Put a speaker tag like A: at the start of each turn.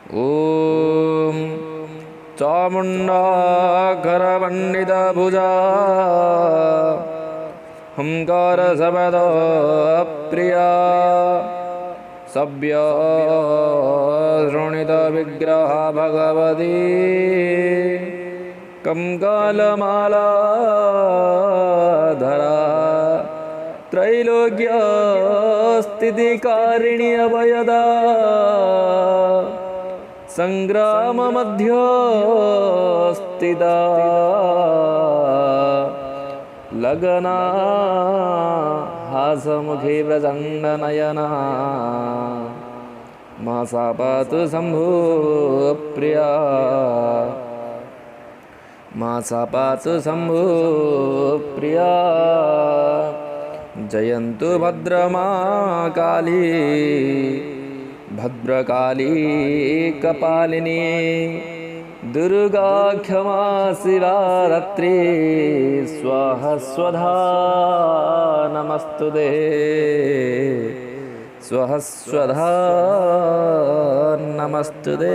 A: ॐ चामुण्डा करवण्डितभुजा हुंकारशब्दा प्रिया सव्यशृणितविग्रह भगवती कंकालमालाधरा त्रैलोक्यस्थितिकारिणी अभयदा संग्राममध्यस्थिता लगना हासमुखी प्रचण्डनयना मासा पातु शम्भुप्रिया मासा पातु शम्भुप्रिया जयन्तु भद्रमा काली भद्रकाली कपालिनी दुर्गा क्षमा शिवा रात्रि स्वाहा स्वधा नमस्तुते स्वाहा स्वधा नमस्तुते।